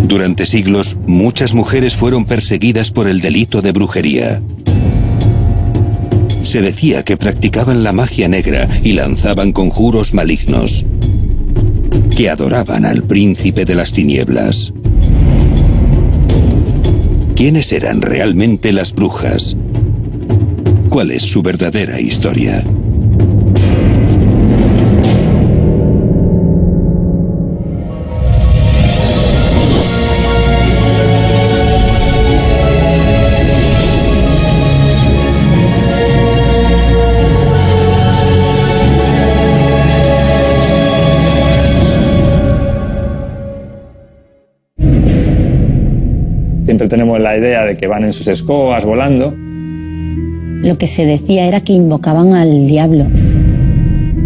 Durante siglos, muchas mujeres fueron perseguidas por el delito de brujería. Se decía que practicaban la magia negra y lanzaban conjuros malignos, que adoraban al príncipe de las tinieblas. ¿Quiénes eran realmente las brujas? ¿Cuál es su verdadera historia? Siempre tenemos la idea de que van en sus escobas volando. Lo que se decía era que invocaban al diablo.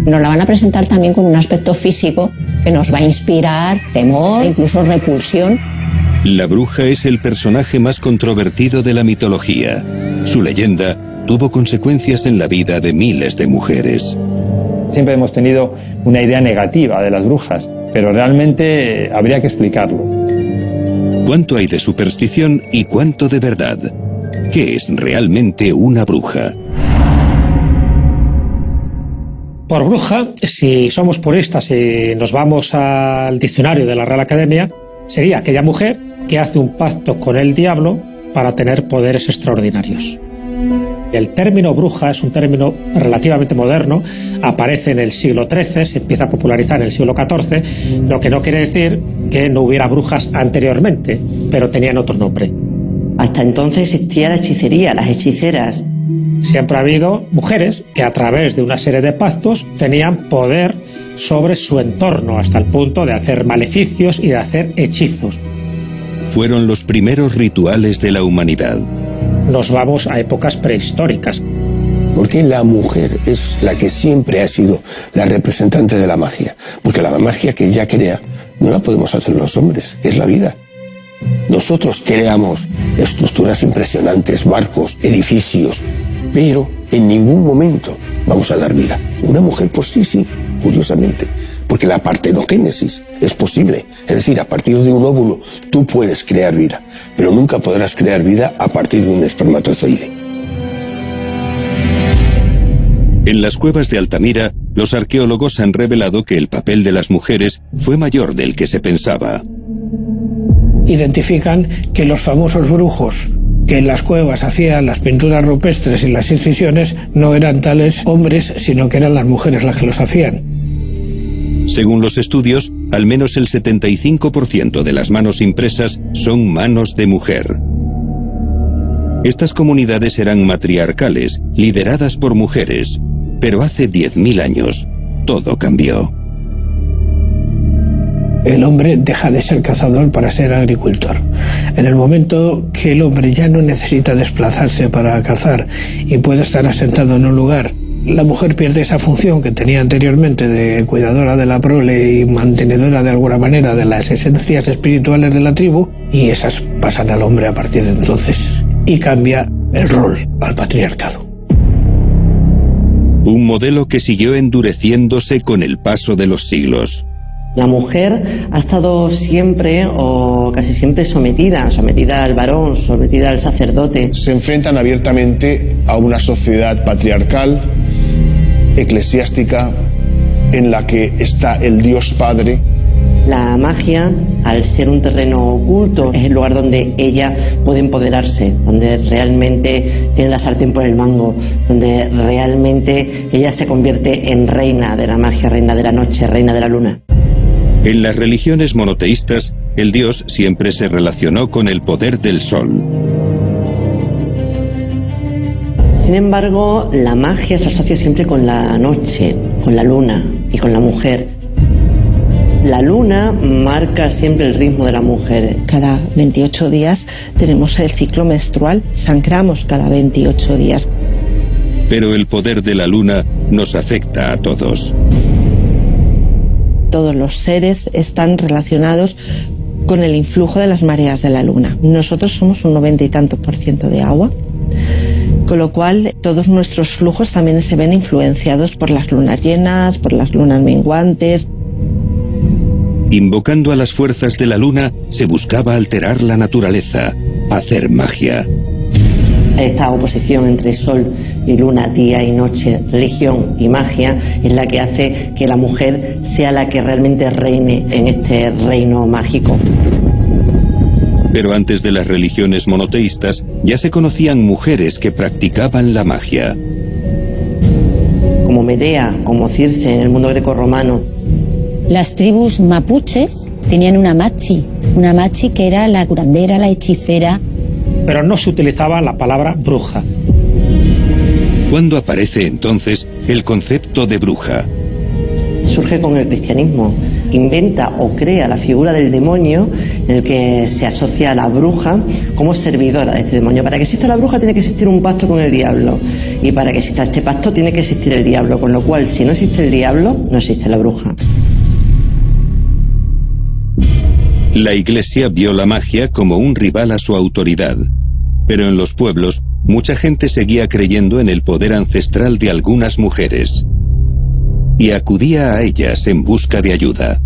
Nos la van a presentar también con un aspecto físico que nos va a inspirar temor, incluso repulsión. La bruja es el personaje más controvertido de la mitología. Su leyenda tuvo consecuencias en la vida de miles de mujeres. Siempre hemos tenido una idea negativa de las brujas, pero realmente habría que explicarlo. ¿Cuánto hay de superstición y cuánto de verdad? ¿Qué es realmente una bruja? Por bruja, si somos puristas y nos vamos al diccionario de la Real Academia, sería aquella mujer que hace un pacto con el diablo para tener poderes extraordinarios. El término bruja es un término relativamente moderno, aparece en el siglo XIII, se empieza a popularizar en el siglo XIV, lo que no quiere decir que no hubiera brujas anteriormente, pero tenían otro nombre. Hasta entonces existía la hechicería, las hechiceras. Siempre ha habido mujeres que a través de una serie de pactos tenían poder sobre su entorno, hasta el punto de hacer maleficios y de hacer hechizos. Fueron los primeros rituales de la humanidad. Nos vamos a épocas prehistóricas. Porque la mujer es la que siempre ha sido la representante de la magia. Porque la magia que ella crea no la podemos hacer los hombres, es la vida. Nosotros creamos estructuras impresionantes, barcos, edificios, pero en ningún momento vamos a dar vida. Una mujer por sí, curiosamente, porque la partenogénesis es posible. Es decir, a partir de un óvulo tú puedes crear vida, pero nunca podrás crear vida a partir de un espermatozoide. En las cuevas de Altamira, los arqueólogos han revelado que el papel de las mujeres fue mayor del que se pensaba. Identifican que los famosos brujos que en las cuevas hacían las pinturas rupestres y las incisiones no eran tales hombres, sino que eran las mujeres las que los hacían. Según los estudios, al menos el 75% de las manos impresas son manos de mujer. Estas comunidades eran matriarcales, lideradas por mujeres, pero hace 10.000 años todo cambió. El hombre deja de ser cazador para ser agricultor. En el momento que el hombre ya no necesita desplazarse para cazar y puede estar asentado en un lugar, la mujer pierde esa función que tenía anteriormente de cuidadora de la prole y mantenedora de alguna manera de las esencias espirituales de la tribu, y esas pasan al hombre a partir de entonces, y cambia el rol al patriarcado. Un modelo que siguió endureciéndose con el paso de los siglos. La mujer ha estado siempre o casi siempre sometida al varón, sometida al sacerdote. Se enfrentan abiertamente a una sociedad patriarcal, eclesiástica, en la que está el Dios Padre. La magia, al ser un terreno oculto, es el lugar donde ella puede empoderarse, donde realmente tiene la sartén por el mango, donde realmente ella se convierte en reina de la magia, reina de la noche, reina de la luna. En las religiones monoteístas, el dios siempre se relacionó con el poder del sol. Sin embargo, la magia se asocia siempre con la noche, con la luna y con la mujer. La luna marca siempre el ritmo de la mujer. Cada 28 días tenemos el ciclo menstrual, sangramos cada 28 días. Pero el poder de la luna nos afecta a todos. Todos los seres están relacionados con el influjo de las mareas de la luna. Nosotros somos un 90 y tantos % de agua, con lo cual todos nuestros flujos también se ven influenciados por las lunas llenas, por las lunas menguantes. Invocando a las fuerzas de la luna, se buscaba alterar la naturaleza, hacer magia. Esta oposición entre sol y luna, día y noche, religión y magia, es la que hace que la mujer sea la que realmente reine en este reino mágico. Pero antes de las religiones monoteístas, ya se conocían mujeres que practicaban la magia. Como Medea, como Circe en el mundo grecorromano. Las tribus mapuches tenían una machi que era la curandera, la hechicera. Pero no se utilizaba la palabra bruja. ¿Cuándo aparece entonces el concepto de bruja? Surge con el cristianismo. Inventa o crea la figura del demonio en el que se asocia a la bruja como servidora de este demonio. Para que exista la bruja tiene que existir un pacto con el diablo, y para que exista este pacto tiene que existir el diablo, con lo cual si no existe el diablo, no existe la bruja. La Iglesia vio la magia como un rival a su autoridad, pero en los pueblos mucha gente seguía creyendo en el poder ancestral de algunas mujeres y acudía a ellas en busca de ayuda.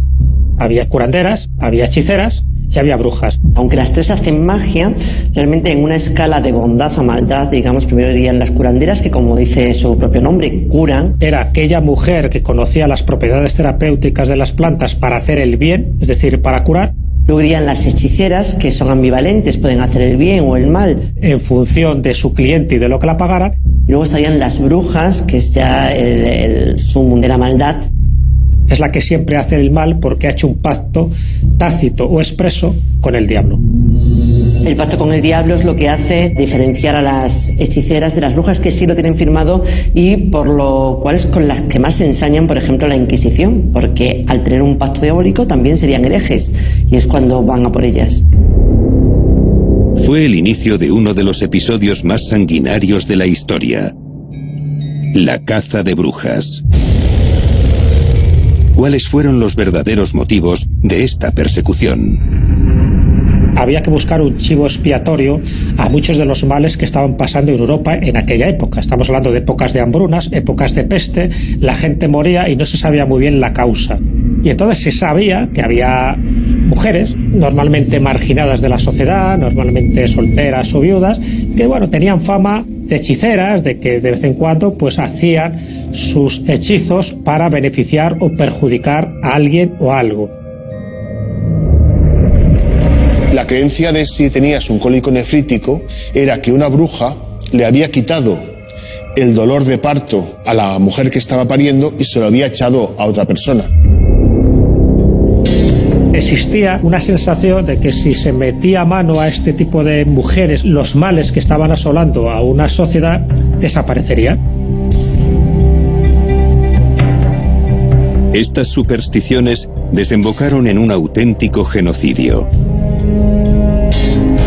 Había curanderas, había hechiceras y había brujas. Aunque las tres hacen magia, realmente en una escala de bondad a maldad, digamos, primero irían las curanderas, que como dice su propio nombre, curan. Era aquella mujer que conocía las propiedades terapéuticas de las plantas para hacer el bien, es decir, para curar. Luego irían las hechiceras, que son ambivalentes, pueden hacer el bien o el mal en función de su cliente y de lo que la pagara. Luego estarían las brujas, que es ya el sumum de la maldad. Es la que siempre hace el mal porque ha hecho un pacto tácito o expreso con el diablo. El pacto con el diablo es lo que hace diferenciar a las hechiceras de las brujas, que sí lo tienen firmado, y por lo cual es con las que más se ensañan, por ejemplo, la Inquisición, porque al tener un pacto diabólico también serían herejes, y es cuando van a por ellas. Fue el inicio de uno de los episodios más sanguinarios de la historia: la caza de brujas. ¿Cuáles fueron los verdaderos motivos de esta persecución? Había que buscar un chivo expiatorio a muchos de los males que estaban pasando en Europa en aquella época. Estamos hablando de épocas de hambrunas, épocas de peste, la gente moría y no se sabía muy bien la causa. Y entonces se sabía que había mujeres, normalmente marginadas de la sociedad, normalmente solteras o viudas, que bueno, tenían fama de hechiceras, de que de vez en cuando pues hacían sus hechizos para beneficiar o perjudicar a alguien o a algo. La creencia de si tenías un cólico nefrítico era que una bruja le había quitado el dolor de parto a la mujer que estaba pariendo y se lo había echado a otra persona. Existía una sensación de que si se metía mano a este tipo de mujeres, los males que estaban asolando a una sociedad desaparecerían. Estas supersticiones desembocaron en un auténtico genocidio.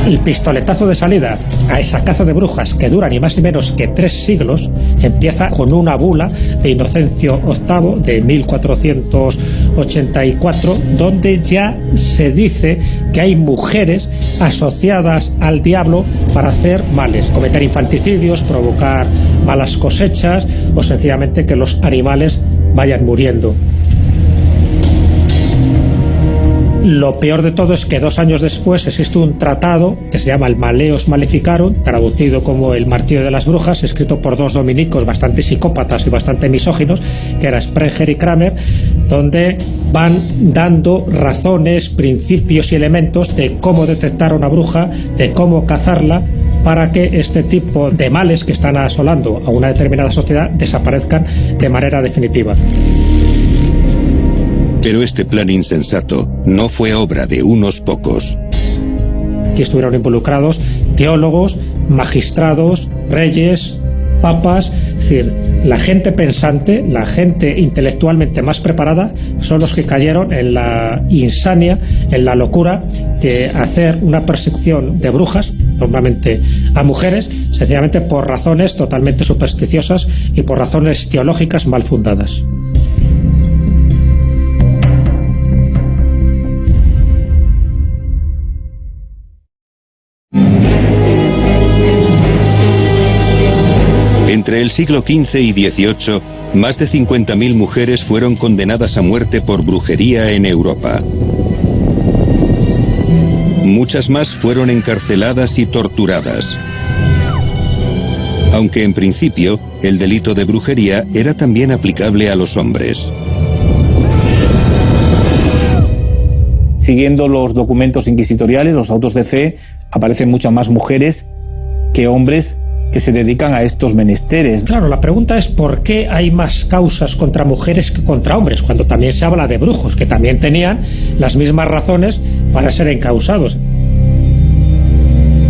El pistoletazo de salida a esa caza de brujas, que dura ni más ni menos que 3 siglos, empieza con una bula de Inocencio VIII de 1484, donde ya se dice que hay mujeres asociadas al diablo para hacer males, cometer infanticidios, provocar malas cosechas o sencillamente que los animales vayan muriendo. Lo peor de todo es que 2 años después existe un tratado que se llama el Malleus Maleficarum, traducido como el Martillo de las Brujas, escrito por 2 dominicos bastante psicópatas y bastante misóginos, que era Sprenger y Kramer, donde van dando razones, principios y elementos de cómo detectar a una bruja, de cómo cazarla, para que este tipo de males que están asolando a una determinada sociedad desaparezcan de manera definitiva. Pero este plan insensato no fue obra de unos pocos. Aquí estuvieron involucrados teólogos, magistrados, reyes, papas, es decir, la gente pensante, la gente intelectualmente más preparada, son los que cayeron en la insania, en la locura de hacer una persecución de brujas, normalmente a mujeres, sencillamente por razones totalmente supersticiosas y por razones teológicas mal fundadas. Entre el siglo XV y XVIII, más de 50.000 mujeres fueron condenadas a muerte por brujería en Europa. Muchas más fueron encarceladas y torturadas. Aunque en principio, el delito de brujería era también aplicable a los hombres. Siguiendo los documentos inquisitoriales, los autos de fe, aparecen muchas más mujeres que hombres que se dedican a estos menesteres. Claro, la pregunta es ¿por qué hay más causas contra mujeres que contra hombres? Cuando también se habla de brujos, que también tenían las mismas razones para ser encausados.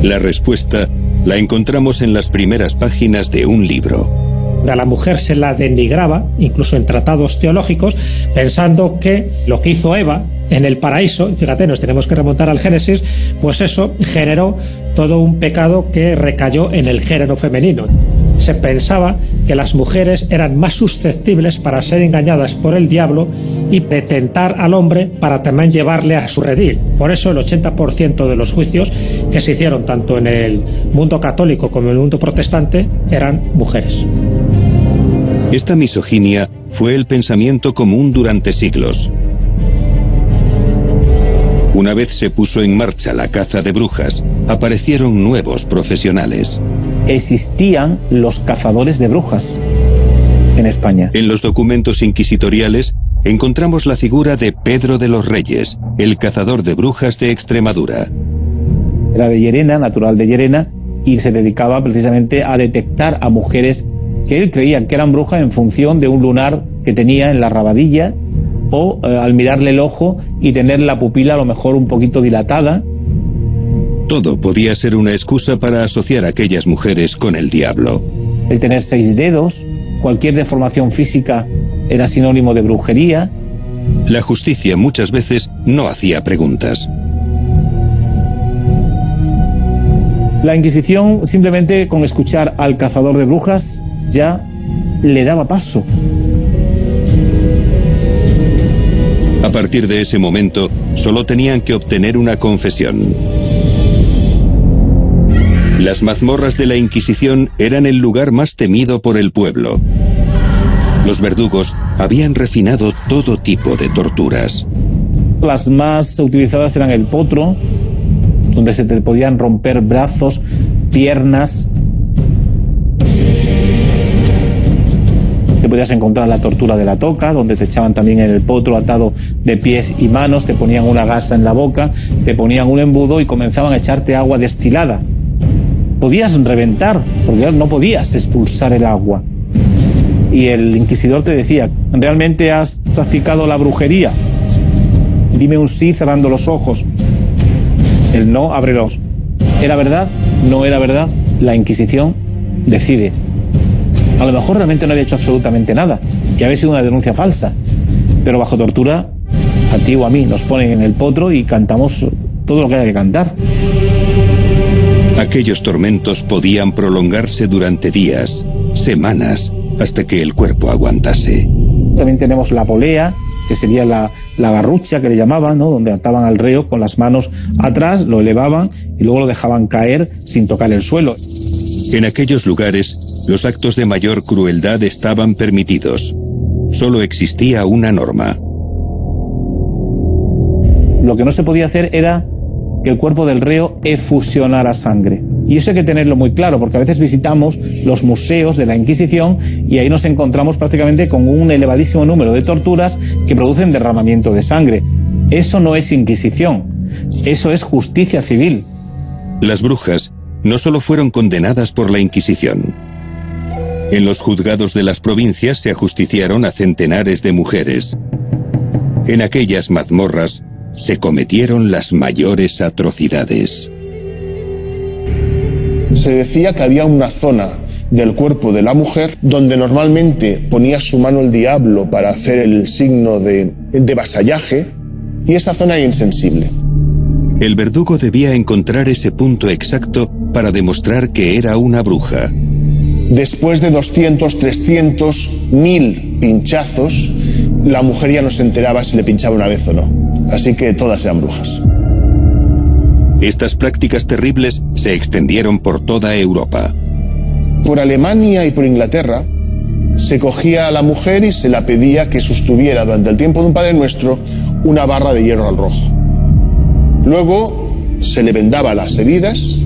La respuesta la encontramos en las primeras páginas de un libro. A la mujer se la denigraba, incluso en tratados teológicos, pensando que lo que hizo Eva en el paraíso, fíjate, nos tenemos que remontar al Génesis, pues eso generó todo un pecado que recayó en el género femenino. Se pensaba que las mujeres eran más susceptibles para ser engañadas por el diablo y de tentar al hombre para también llevarle a su redil. Por eso el 80% de los juicios que se hicieron tanto en el mundo católico como en el mundo protestante eran mujeres. Esta misoginia fue el pensamiento común durante siglos. Una vez se puso en marcha la caza de brujas, aparecieron nuevos profesionales. Existían los cazadores de brujas en España. En los documentos inquisitoriales encontramos la figura de Pedro de los Reyes, el cazador de brujas de Extremadura. Era de Llerena, natural de Llerena, y se dedicaba precisamente a detectar a mujeres que él creía que eran brujas en función de un lunar que tenía en la rabadilla, o al mirarle el ojo y tener la pupila a lo mejor un poquito dilatada. Todo podía ser una excusa para asociar a aquellas mujeres con el diablo. El tener 6 dedos, cualquier deformación física era sinónimo de brujería. La justicia muchas veces no hacía preguntas. La Inquisición, simplemente con escuchar al cazador de brujas, ya le daba paso. A partir de ese momento, solo tenían que obtener una confesión. Las mazmorras de la Inquisición eran el lugar más temido por el pueblo. Los verdugos habían refinado todo tipo de torturas. Las más utilizadas eran el potro, donde se te podían romper brazos, piernas. Te podías encontrar la tortura de la toca, donde te echaban también en el potro atado de pies y manos, te ponían una gasa en la boca, te ponían un embudo y comenzaban a echarte agua destilada. Podías reventar, porque no podías expulsar el agua. Y el inquisidor te decía, ¿realmente has practicado la brujería? Dime un sí cerrando los ojos. El no, ábrelos. ¿Era verdad? ¿No era verdad? La Inquisición decide. A lo mejor realmente no había hecho absolutamente nada y había sido una denuncia falsa, pero bajo tortura, a ti o a mí nos ponen en el potro y cantamos todo lo que haya que cantar. Aquellos tormentos podían prolongarse durante días, semanas, hasta que el cuerpo aguantase. También tenemos la polea, que sería la garrucha que le llamaban, ¿no? Donde ataban al reo con las manos atrás, lo elevaban y luego lo dejaban caer sin tocar el suelo. En aquellos lugares, los actos de mayor crueldad estaban permitidos. Solo existía una norma. Lo que no se podía hacer era que el cuerpo del reo efusionara sangre. Y eso hay que tenerlo muy claro, porque a veces visitamos los museos de la Inquisición y ahí nos encontramos prácticamente con un elevadísimo número de torturas que producen derramamiento de sangre. Eso no es Inquisición, eso es justicia civil. Las brujas no solo fueron condenadas por la Inquisición. En los juzgados de las provincias se ajusticiaron a centenares de mujeres. En aquellas mazmorras se cometieron las mayores atrocidades. Se decía que había una zona del cuerpo de la mujer donde normalmente ponía su mano el diablo para hacer el signo de vasallaje, y esa zona era insensible. El verdugo debía encontrar ese punto exacto para demostrar que era una bruja. Después de 200, 300, 1000 pinchazos, la mujer ya no se enteraba si le pinchaba una vez o no. Así que todas eran brujas. Estas prácticas terribles se extendieron por toda Europa. Por Alemania y por Inglaterra se cogía a la mujer y se la pedía que sostuviera durante el tiempo de un Padre Nuestro una barra de hierro al rojo. Luego se le vendaba las heridas,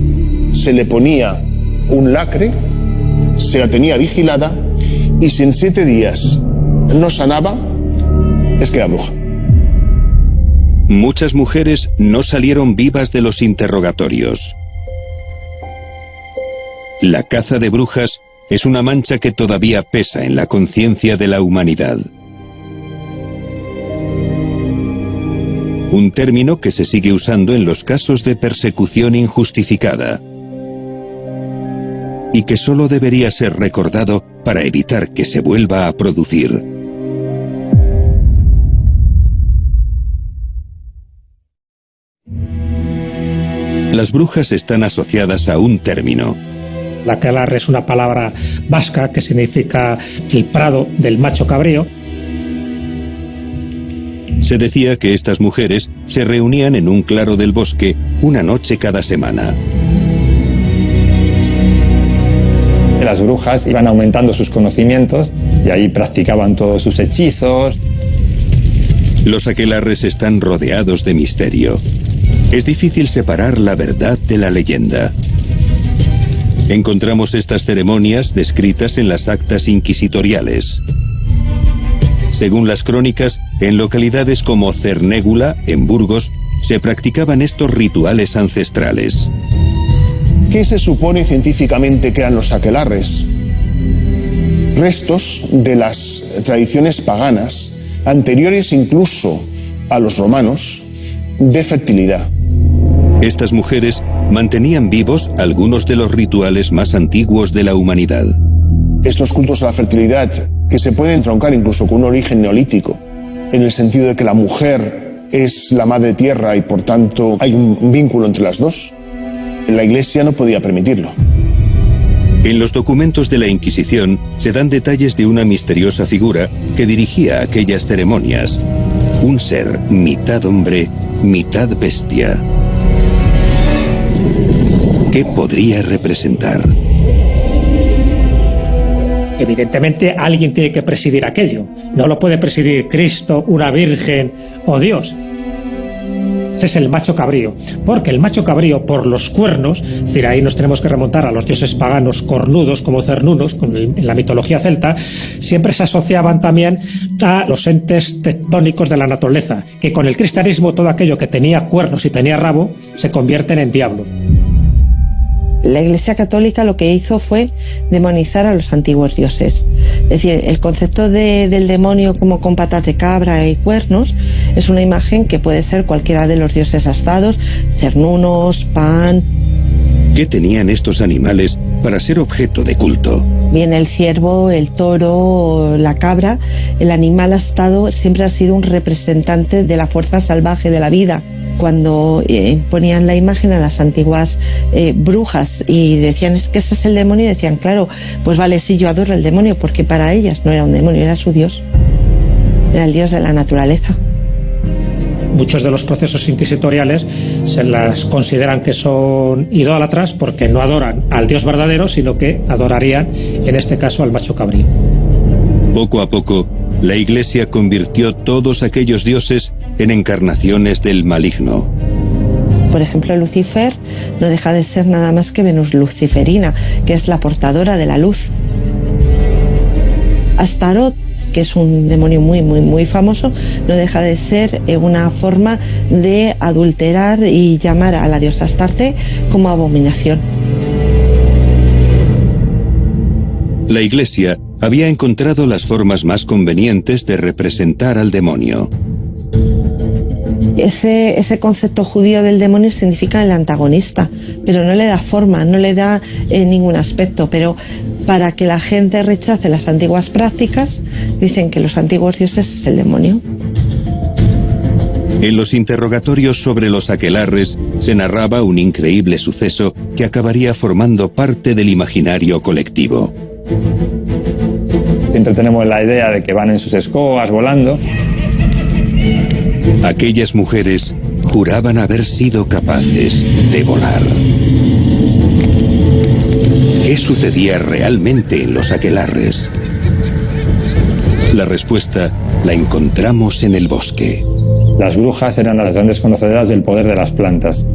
se le ponía un lacre, se la tenía vigilada y si en 7 días no sanaba, es que era bruja. Muchas mujeres no salieron vivas de los interrogatorios. La caza de brujas es una mancha que todavía pesa en la conciencia de la humanidad. Un término que se sigue usando en los casos de persecución injustificada y que solo debería ser recordado para evitar que se vuelva a producir. Las brujas están asociadas a un término. La aquelarre es una palabra vasca que significa el prado del macho cabrío. Se decía que estas mujeres se reunían en un claro del bosque una noche cada semana. Las brujas iban aumentando sus conocimientos y ahí practicaban todos sus hechizos. Los aquelarres están rodeados de misterio. Es difícil separar la verdad de la leyenda. Encontramos estas ceremonias descritas en las actas inquisitoriales. Según las crónicas, en localidades como Cernégula, en Burgos, se practicaban estos rituales ancestrales. ¿Qué se supone científicamente que eran los aquelarres? Restos de las tradiciones paganas, anteriores incluso a los romanos, de fertilidad. Estas mujeres mantenían vivos algunos de los rituales más antiguos de la humanidad. Estos cultos a la fertilidad, que se pueden entroncar incluso con un origen neolítico, en el sentido de que la mujer es la madre tierra y por tanto hay un vínculo entre las dos, la Iglesia no podía permitirlo. En los documentos de la Inquisición se dan detalles de una misteriosa figura que dirigía aquellas ceremonias. Un ser mitad hombre, mitad bestia. ¿Qué podría representar? Evidentemente alguien tiene que presidir aquello. No lo puede presidir Cristo, una virgen o Dios. Ese es el macho cabrío, porque el macho cabrío por los cuernos, es decir, ahí nos tenemos que remontar a los dioses paganos cornudos como Cernunos, en la mitología celta, siempre se asociaban también a los entes tectónicos de la naturaleza, que con el cristianismo todo aquello que tenía cuernos y tenía rabo se convierten en diablo. La Iglesia Católica lo que hizo fue demonizar a los antiguos dioses. Es decir, el concepto del demonio como con patas de cabra y cuernos es una imagen que puede ser cualquiera de los dioses astados, Cernunos, Pan. ¿Qué tenían estos animales para ser objeto de culto? Bien el ciervo, el toro, la cabra, el animal astado siempre ha sido un representante de la fuerza salvaje de la vida. Cuando ponían la imagen a las antiguas brujas y decían, es que ese es el demonio, y decían, claro, pues vale, sí, yo adoro al demonio, porque para ellas no era un demonio, era su dios, era el dios de la naturaleza. Muchos de los procesos inquisitoriales se las consideran que son idólatras porque no adoran al dios verdadero, sino que adorarían, en este caso, al macho cabrío. Poco a poco, la Iglesia convirtió todos aquellos dioses en encarnaciones del maligno. Por ejemplo, Lucifer no deja de ser nada más que Venus luciferina, que es la portadora de la luz. Astaroth, que es un demonio muy famoso, no deja de ser una forma de adulterar y llamar a la diosa Astarte como abominación. La Iglesia había encontrado las formas más convenientes de representar al demonio. Ese concepto judío del demonio significa el antagonista, pero no le da forma, no le da ningún aspecto. Pero para que la gente rechace las antiguas prácticas, dicen que los antiguos dioses es el demonio. En los interrogatorios sobre los aquelarres se narraba un increíble suceso que acabaría formando parte del imaginario colectivo. Siempre tenemos la idea de que van en sus escobas volando. Aquellas mujeres juraban haber sido capaces de volar. ¿Qué sucedía realmente en los aquelarres? La respuesta la encontramos en el bosque. Las brujas eran las grandes conocedoras del poder de las plantas.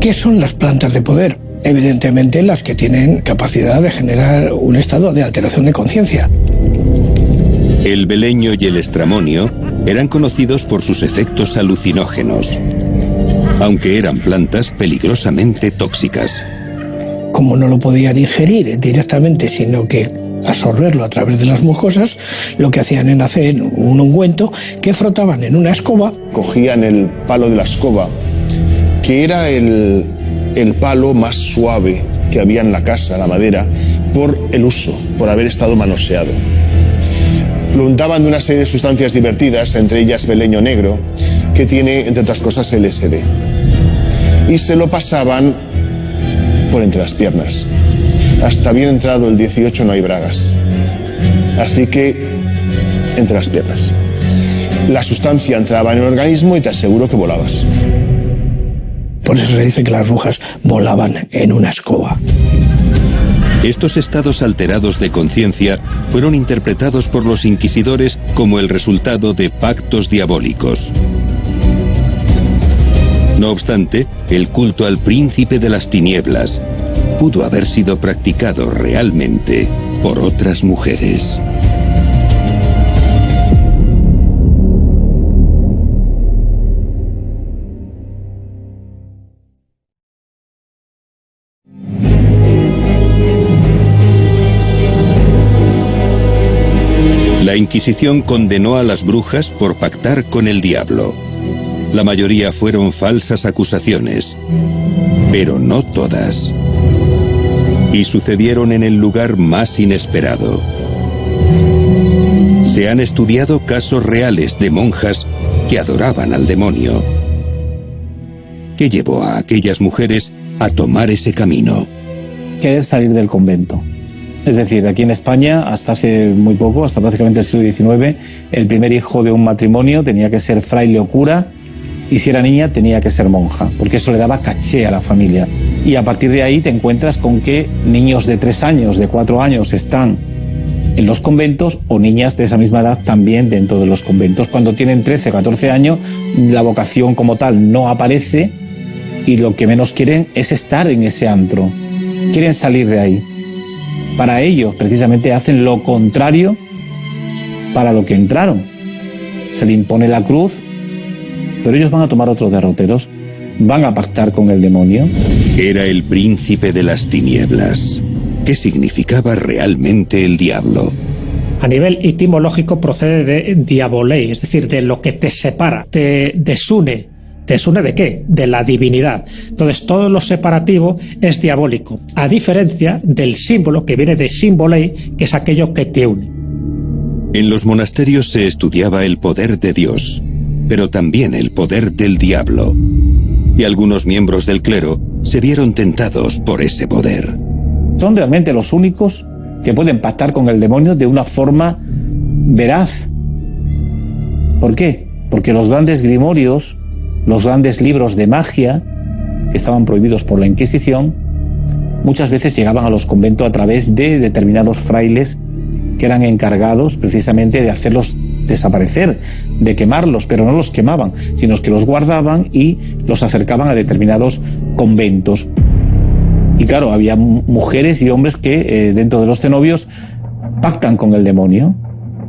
¿Qué son las plantas de poder? Evidentemente las que tienen capacidad de generar un estado de alteración de conciencia. El beleño y el estramonio eran conocidos por sus efectos alucinógenos, aunque eran plantas peligrosamente tóxicas. Como no lo podían ingerir directamente, sino que absorberlo a través de las mucosas, lo que hacían era hacer un ungüento que frotaban en una escoba. Cogían el palo de la escoba, que era el palo más suave que había en la casa, la madera, por el uso, por haber estado manoseado. Lo untaban de una serie de sustancias divertidas, entre ellas beleño negro, que tiene, entre otras cosas, LSD. Y se lo pasaban por entre las piernas. Hasta bien entrado el 18 no hay bragas. Así que, entre las piernas. La sustancia entraba en el organismo y te aseguro que volabas. Por eso se dice que las brujas volaban en una escoba. Estos estados alterados de conciencia fueron interpretados por los inquisidores como el resultado de pactos diabólicos. No obstante, el culto al príncipe de las tinieblas pudo haber sido practicado realmente por otras mujeres. La Inquisición condenó a las brujas por pactar con el diablo. La mayoría fueron falsas acusaciones, pero no todas. Y sucedieron en el lugar más inesperado. Se han estudiado casos reales de monjas que adoraban al demonio. ¿Qué llevó a aquellas mujeres a tomar ese camino? Querer salir del convento. Es decir, aquí en España, hasta hace muy poco, hasta prácticamente el siglo XIX, el primer hijo de un matrimonio tenía que ser fraile o cura, y si era niña tenía que ser monja, porque eso le daba caché a la familia. Y a partir de ahí te encuentras con que niños de 3 años, de 4 años están en los conventos, o niñas de esa misma edad también dentro de los conventos. Cuando tienen 13 o 14 años, la vocación como tal no aparece y lo que menos quieren es estar en ese antro. Quieren salir de ahí. Para ellos, precisamente, hacen lo contrario para lo que entraron. Se le impone la cruz, pero ellos van a tomar otros derroteros, van a pactar con el demonio. Era el príncipe de las tinieblas. ¿Qué significaba realmente el diablo? A nivel etimológico procede de diabolei, es decir, de lo que te separa, te desune. ¿Te desune de qué? De la divinidad. Entonces todo lo separativo es diabólico, a diferencia del símbolo que viene de simbolei, que es aquello que te une. En los monasterios se estudiaba el poder de Dios, pero también el poder del diablo. Y algunos miembros del clero se vieron tentados por ese poder. Son realmente los únicos que pueden pactar con el demonio de una forma veraz. ¿Por qué? Porque los grandes grimorios, los grandes libros de magia, que estaban prohibidos por la Inquisición, muchas veces llegaban a los conventos a través de determinados frailes que eran encargados precisamente de hacerlos desaparecer, de quemarlos, pero no los quemaban, sino que los guardaban y los acercaban a determinados conventos. Y claro, había mujeres y hombres que dentro de los cenobios pactan con el demonio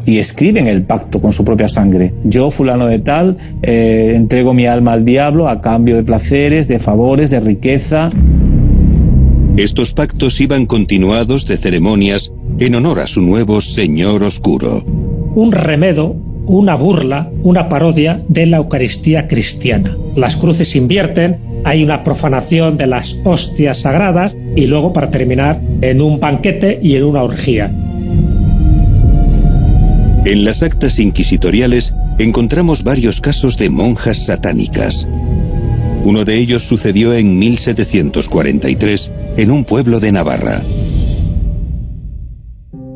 y escriben el pacto con su propia sangre. Yo, fulano de tal, entrego mi alma al diablo a cambio de placeres, de favores, de riqueza. Estos pactos iban continuados de ceremonias en honor a su nuevo señor oscuro. Un remedo, una burla, una parodia de la Eucaristía cristiana. Las cruces se invierten, hay una profanación de las hostias sagradas y luego, para terminar, en un banquete y en una orgía. En las actas inquisitoriales encontramos varios casos de monjas satánicas. Uno de ellos sucedió en 1743 en un pueblo de Navarra.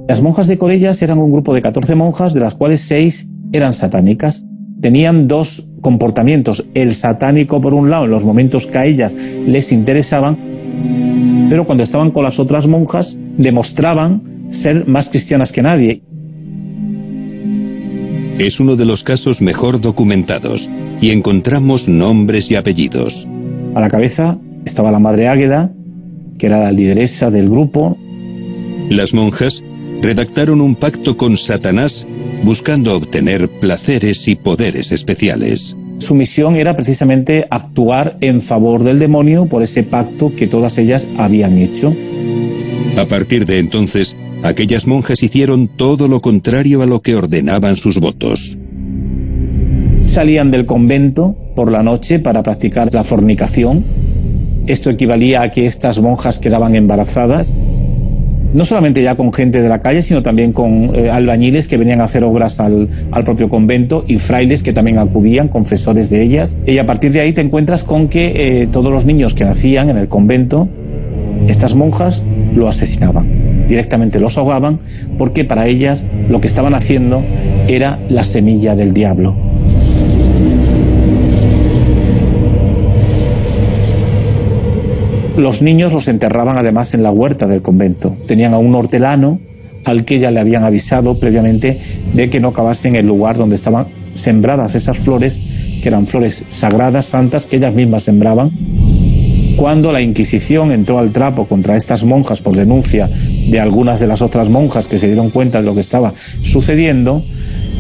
Las monjas de Corellas eran un grupo de 14 monjas, de las cuales 6 eran satánicas. Tenían 2 comportamientos: el satánico por un lado en los momentos que a ellas les interesaban, pero cuando estaban con las otras monjas demostraban ser más cristianas que nadie. Es uno de los casos mejor documentados y encontramos nombres y apellidos. A la cabeza estaba la madre Águeda, que era la lideresa del grupo. Las monjas redactaron un pacto con Satanás buscando obtener placeres y poderes especiales. Su misión era precisamente actuar en favor del demonio por ese pacto que todas ellas habían hecho. A partir de entonces, aquellas monjas hicieron todo lo contrario a lo que ordenaban sus votos. Salían del convento por la noche para practicar la fornicación. Esto equivalía a que estas monjas quedaban embarazadas, no solamente ya con gente de la calle, sino también con albañiles que venían a hacer obras al propio convento y frailes que también acudían, confesores de ellas. Y a partir de ahí te encuentras con que todos los niños que nacían en el convento, estas monjas lo asesinaban, directamente los ahogaban, porque para ellas lo que estaban haciendo era la semilla del diablo. Los niños los enterraban además en la huerta del convento. Tenían a un hortelano al que ya le habían avisado previamente de que no cavase en el lugar donde estaban sembradas esas flores, que eran flores sagradas, santas, que ellas mismas sembraban. Cuando la Inquisición entró al trapo contra estas monjas por denuncia de algunas de las otras monjas que se dieron cuenta de lo que estaba sucediendo,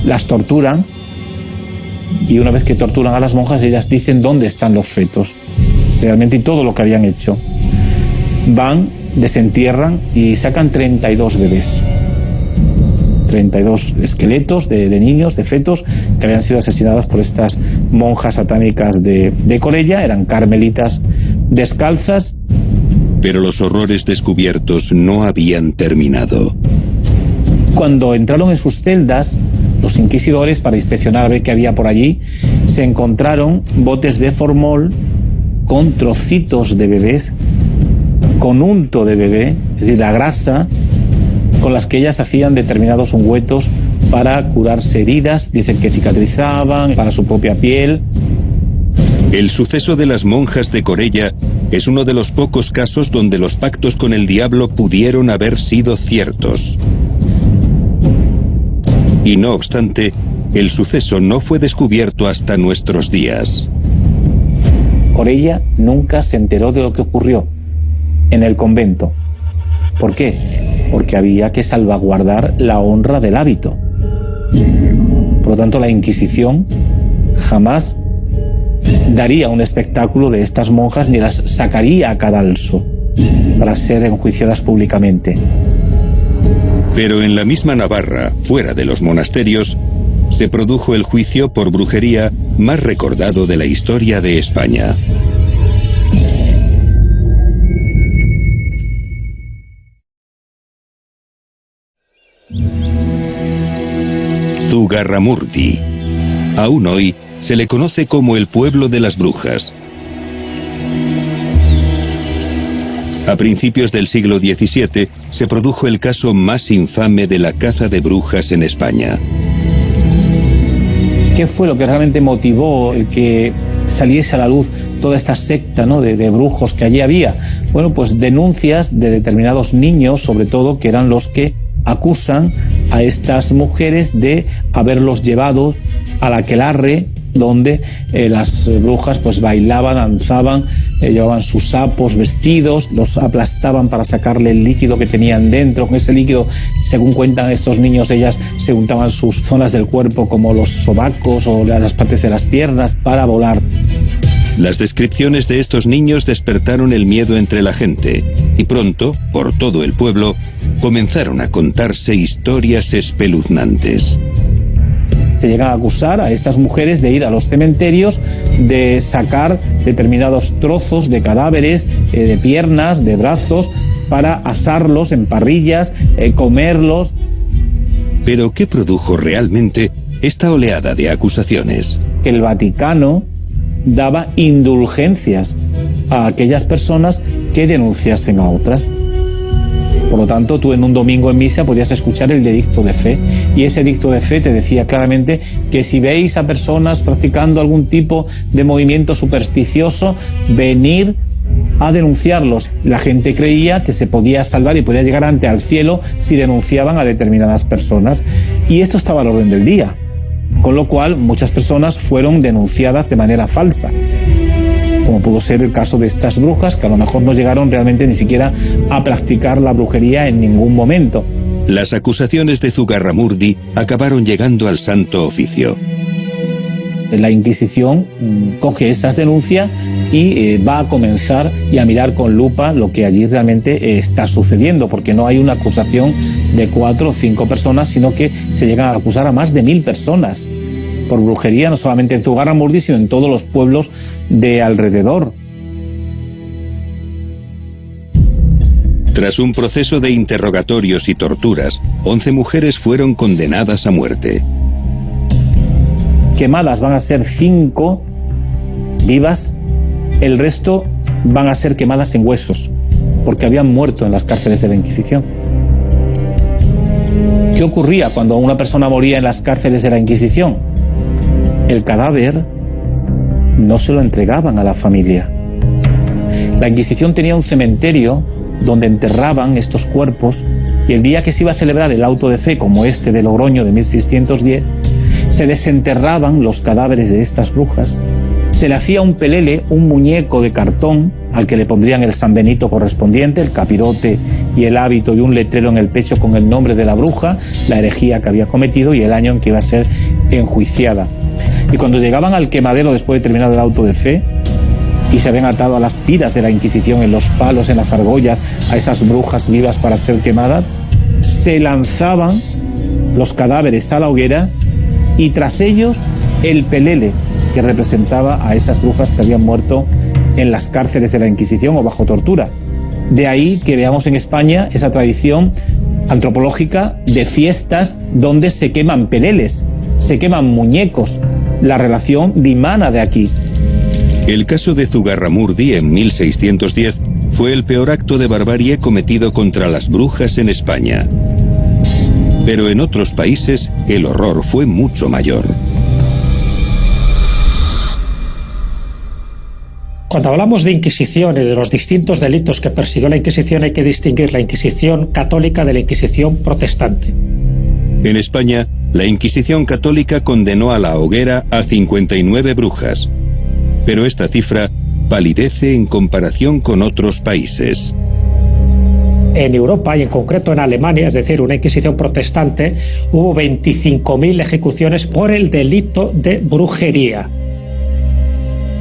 las torturan, y una vez que torturan a las monjas, ellas dicen dónde están los fetos, realmente, y todo lo que habían hecho. Van, desentierran y sacan 32 bebés. 32 esqueletos de niños, de fetos, que habían sido asesinados por estas monjas satánicas de Corella. Eran carmelitas descalzas. Pero los horrores descubiertos no habían terminado. Cuando entraron en sus celdas, los inquisidores, para inspeccionar a ver qué había por allí, se encontraron botes de formol con trocitos de bebés, con unto de bebé, es decir, la grasa con las que ellas hacían determinados ungüentos para curarse heridas, dicen que cicatrizaban, para su propia piel. El suceso de las monjas de Corella es uno de los pocos casos donde los pactos con el diablo pudieron haber sido ciertos. Y no obstante, el suceso no fue descubierto hasta nuestros días. Corella nunca se enteró de lo que ocurrió en el convento. ¿Por qué? Porque había que salvaguardar la honra del hábito. Por lo tanto, la Inquisición jamás daría un espectáculo de estas monjas ni las sacaría a cadalso para ser enjuiciadas públicamente. Pero en la misma Navarra, fuera de los monasterios, se produjo el juicio por brujería más recordado de la historia de España. Zugarramurdi. Aún hoy se le conoce como el pueblo de las brujas. A principios del siglo XVII se produjo el caso más infame de la caza de brujas en España. ¿Qué fue lo que realmente motivó el que saliese a la luz toda esta secta, ¿no?, de brujos que allí había? Bueno, pues denuncias de determinados niños, sobre todo, que eran los que acusan a estas mujeres de haberlos llevado al aquelarre, donde las brujas pues bailaban, danzaban, llevaban sus sapos vestidos, los aplastaban para sacarle el líquido que tenían dentro. Con ese líquido, según cuentan estos niños, ellas se untaban sus zonas del cuerpo como los sobacos o las partes de las piernas para volar. Las descripciones de estos niños despertaron el miedo entre la gente y pronto, por todo el pueblo, comenzaron a contarse historias espeluznantes. Se llegan a acusar a estas mujeres de ir a los cementerios, de sacar determinados trozos de cadáveres, de piernas, de brazos, para asarlos en parrillas, comerlos. ¿Pero qué produjo realmente esta oleada de acusaciones? El Vaticano daba indulgencias a aquellas personas que denunciasen a otras. Por lo tanto, tú en un domingo en misa podías escuchar el edicto de fe, y ese edicto de fe te decía claramente que si veis a personas practicando algún tipo de movimiento supersticioso, venid a denunciarlos. La gente creía que se podía salvar y podía llegar ante al cielo si denunciaban a determinadas personas. Y esto estaba al orden del día, con lo cual muchas personas fueron denunciadas de manera falsa, como pudo ser el caso de estas brujas, que a lo mejor no llegaron realmente ni siquiera a practicar la brujería en ningún momento. Las acusaciones de Zugarramurdi acabaron llegando al Santo Oficio. La Inquisición coge esas denuncias y va a comenzar y a mirar con lupa lo que allí realmente está sucediendo, porque no hay una acusación de 4 o 5 personas, sino que se llegan a acusar a más de 1000 personas por brujería, no solamente en Zugarramurdi, sino en todos los pueblos de alrededor. Tras un proceso de interrogatorios y torturas, 11 mujeres fueron condenadas a muerte. Quemadas van a ser 5 vivas, el resto van a ser quemadas en huesos, porque habían muerto en las cárceles de la Inquisición. ¿Qué ocurría cuando una persona moría en las cárceles de la Inquisición? El cadáver no se lo entregaban a la familia. La Inquisición tenía un cementerio donde enterraban estos cuerpos, y el día que se iba a celebrar el auto de fe, como este de Logroño de 1610, se desenterraban los cadáveres de estas brujas, se le hacía un pelele, un muñeco de cartón al que le pondrían el San Benito correspondiente, el capirote y el hábito y un letrero en el pecho con el nombre de la bruja, la herejía que había cometido y el año en que iba a ser enjuiciada. Y cuando llegaban al quemadero después de terminar el auto de fe y se habían atado a las piras de la Inquisición, en los palos, en las argollas, a esas brujas vivas para ser quemadas, se lanzaban los cadáveres a la hoguera y tras ellos el pelele que representaba a esas brujas que habían muerto en las cárceles de la Inquisición o bajo tortura. De ahí que veamos en España esa tradición antropológica de fiestas donde se queman peleles, se queman muñecos. La relación dimana de aquí. El caso de Zugarramurdi en 1610 fue el peor acto de barbarie cometido contra las brujas en España. Pero en otros países el horror fue mucho mayor. Cuando hablamos de Inquisición y de los distintos delitos que persiguió la Inquisición, hay que distinguir la Inquisición católica de la Inquisición protestante. En España, la Inquisición católica condenó a la hoguera a 59 brujas. Pero esta cifra palidece en comparación con otros países. En Europa y en concreto en Alemania, es decir, una Inquisición protestante, hubo 25.000 ejecuciones por el delito de brujería.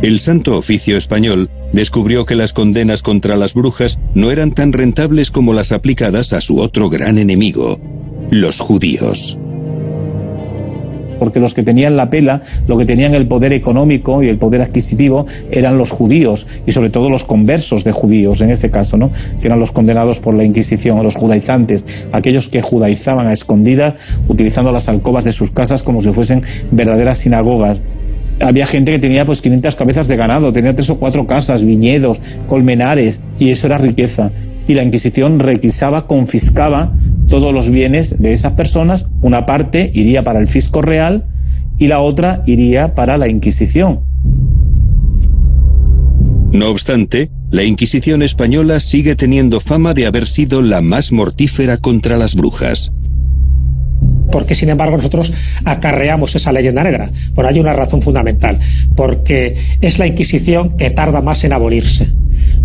El Santo Oficio español descubrió que las condenas contra las brujas no eran tan rentables como las aplicadas a su otro gran enemigo, los judíos. Porque los que tenían la pela, los que tenían el poder económico y el poder adquisitivo eran los judíos, y sobre todo los conversos de judíos, en este caso, ¿no? Que eran los condenados por la Inquisición, los judaizantes, aquellos que judaizaban a escondidas, utilizando las alcobas de sus casas como si fuesen verdaderas sinagogas. Había gente que tenía pues 500 cabezas de ganado, tenía 3 o 4 casas, viñedos, colmenares, y eso era riqueza. Y la Inquisición requisaba, confiscaba todos los bienes de esas personas. Una parte iría para el fisco real y la otra iría para la Inquisición. No obstante, la Inquisición española sigue teniendo fama de haber sido la más mortífera contra las brujas. Porque, sin embargo, nosotros acarreamos esa leyenda negra. Por ahí hay una razón fundamental, porque es la Inquisición que tarda más en abolirse.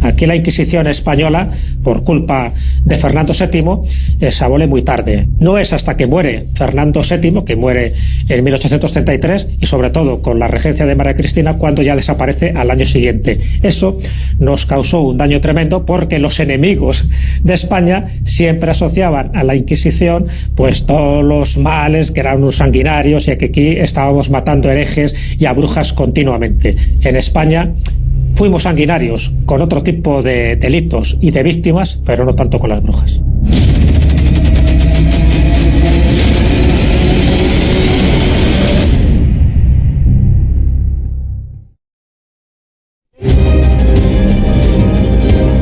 Aquí la Inquisición española, por culpa de Fernando VII, se abole muy tarde. No es hasta que muere Fernando VII, que muere en 1833, y sobre todo con la regencia de María Cristina, cuando ya desaparece al año siguiente. Eso nos causó un daño tremendo, porque los enemigos de España siempre asociaban a la Inquisición pues todos los males, que eran unos sanguinarios, y que aquí estábamos matando herejes y a brujas continuamente. En España fuimos sanguinarios con otro tipo de delitos y de víctimas, pero no tanto con las brujas.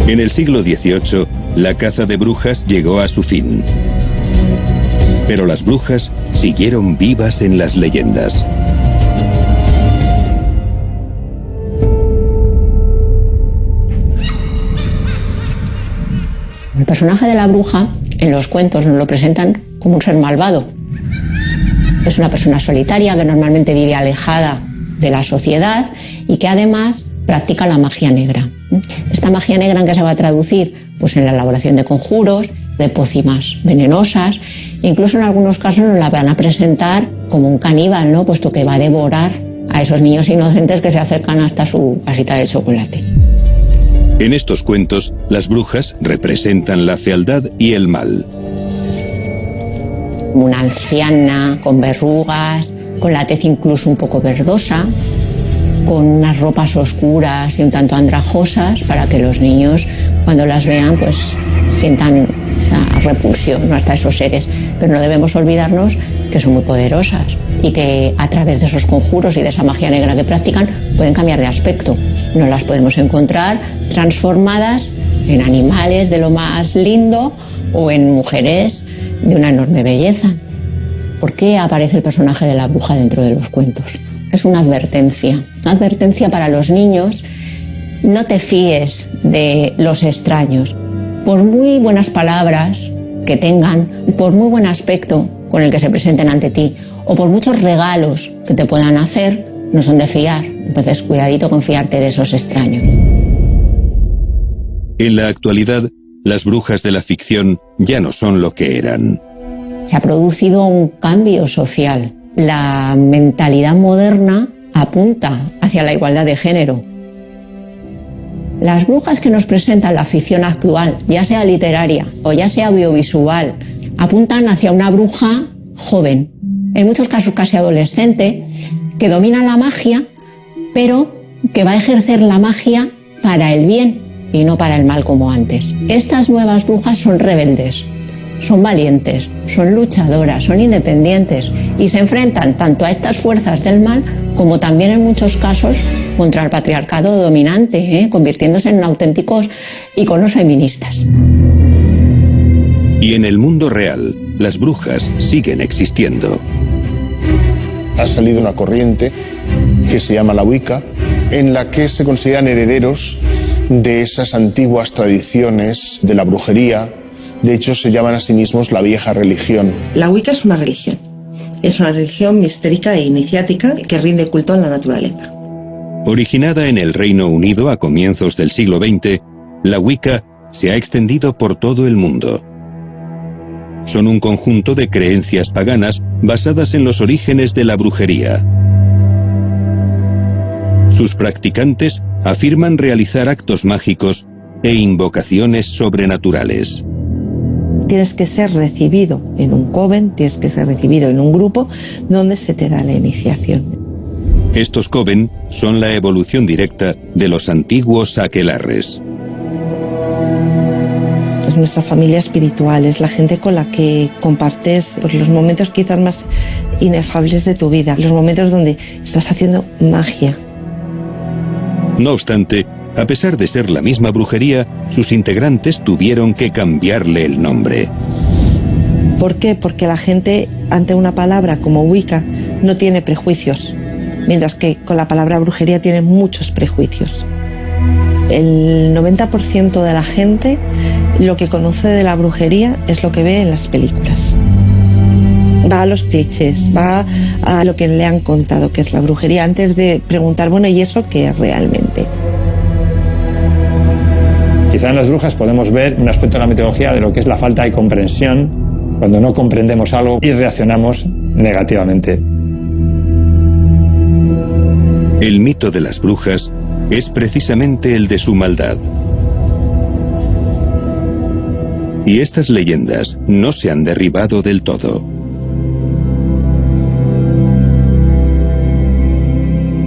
En el siglo XVIII, la caza de brujas llegó a su fin. Pero las brujas siguieron vivas en las leyendas. El personaje de la bruja en los cuentos nos lo presentan como un ser malvado. Es una persona solitaria que normalmente vive alejada de la sociedad y que además practica la magia negra. Esta magia negra, ¿en qué se va a traducir? Pues en la elaboración de conjuros, de pócimas venenosas, e incluso en algunos casos nos la van a presentar como un caníbal, ¿no? Puesto que va a devorar a esos niños inocentes que se acercan hasta su casita de chocolate. En estos cuentos, las brujas representan la fealdad y el mal. Una anciana con verrugas, con la tez incluso un poco verdosa, con unas ropas oscuras y un tanto andrajosas para que los niños, cuando las vean, pues sientan esa repulsión, ¿no?, hasta esos seres. Pero no debemos olvidarnos que son muy poderosas y que a través de esos conjuros y de esa magia negra que practican pueden cambiar de aspecto. Nos las podemos encontrar transformadas en animales de lo más lindo o en mujeres de una enorme belleza. ¿Por qué aparece el personaje de la bruja dentro de los cuentos? Es una advertencia para los niños. No te fíes de los extraños. Por muy buenas palabras que tengan, por muy buen aspecto con el que se presenten ante ti, o por muchos regalos que te puedan hacer, no son de fiar. Entonces, cuidadito con fiarte de esos extraños. En la actualidad, las brujas de la ficción ya no son lo que eran. Se ha producido un cambio social. La mentalidad moderna apunta hacia la igualdad de género. Las brujas que nos presenta la ficción actual, ya sea literaria o ya sea audiovisual, apuntan hacia una bruja joven, en muchos casos casi adolescente, que domina la magia, pero que va a ejercer la magia para el bien y no para el mal como antes. Estas nuevas brujas son rebeldes, son valientes, son luchadoras, son independientes y se enfrentan tanto a estas fuerzas del mal como también en muchos casos contra el patriarcado dominante, convirtiéndose en auténticos iconos feministas. Y en el mundo real, las brujas siguen existiendo. Ha salido una corriente que se llama la Wicca, en la que se consideran herederos de esas antiguas tradiciones de la brujería. De hecho, se llaman a sí mismos la vieja religión. La Wicca es una religión. Es una religión mistérica e iniciática que rinde culto a la naturaleza. Originada en el Reino Unido a comienzos del siglo XX, la Wicca se ha extendido por todo el mundo. Son un conjunto de creencias paganas basadas en los orígenes de la brujería. Sus practicantes afirman realizar actos mágicos e invocaciones sobrenaturales. Tienes que ser recibido en un coven, tienes que ser recibido en un grupo donde se te da la iniciación. Estos coven son la evolución directa de los antiguos aquelarres. Es nuestra familia espiritual, es la gente con la que compartes pues, los momentos quizás más inefables de tu vida, los momentos donde estás haciendo magia. No obstante, a pesar de ser la misma brujería, sus integrantes tuvieron que cambiarle el nombre. ¿Por qué? Porque la gente ante una palabra como Wicca no tiene prejuicios, mientras que con la palabra brujería tiene muchos prejuicios. El 90% de la gente lo que conoce de la brujería es lo que ve en las películas. Va a los clichés, va a lo que le han contado que es la brujería, antes de preguntar, bueno, ¿y eso qué es realmente? Quizá en las brujas podemos ver un aspecto de la mitología de lo que es la falta de comprensión cuando no comprendemos algo y reaccionamos negativamente. El mito de las brujas es precisamente el de su maldad. Y estas leyendas no se han derribado del todo.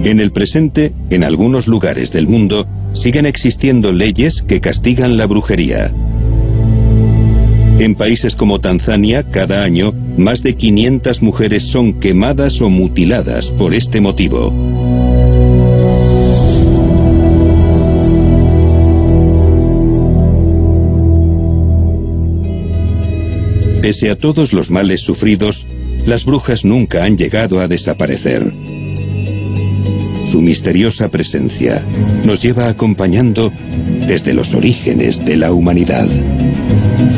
En el presente, en algunos lugares del mundo, siguen existiendo leyes que castigan la brujería. En países como Tanzania, cada año, más de 500 mujeres son quemadas o mutiladas por este motivo. Pese a todos los males sufridos, las brujas nunca han llegado a desaparecer. Su misteriosa presencia nos lleva acompañando desde los orígenes de la humanidad.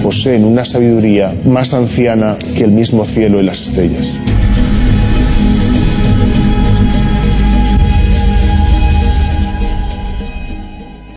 poseen una sabiduría más anciana que el mismo cielo y las estrellas.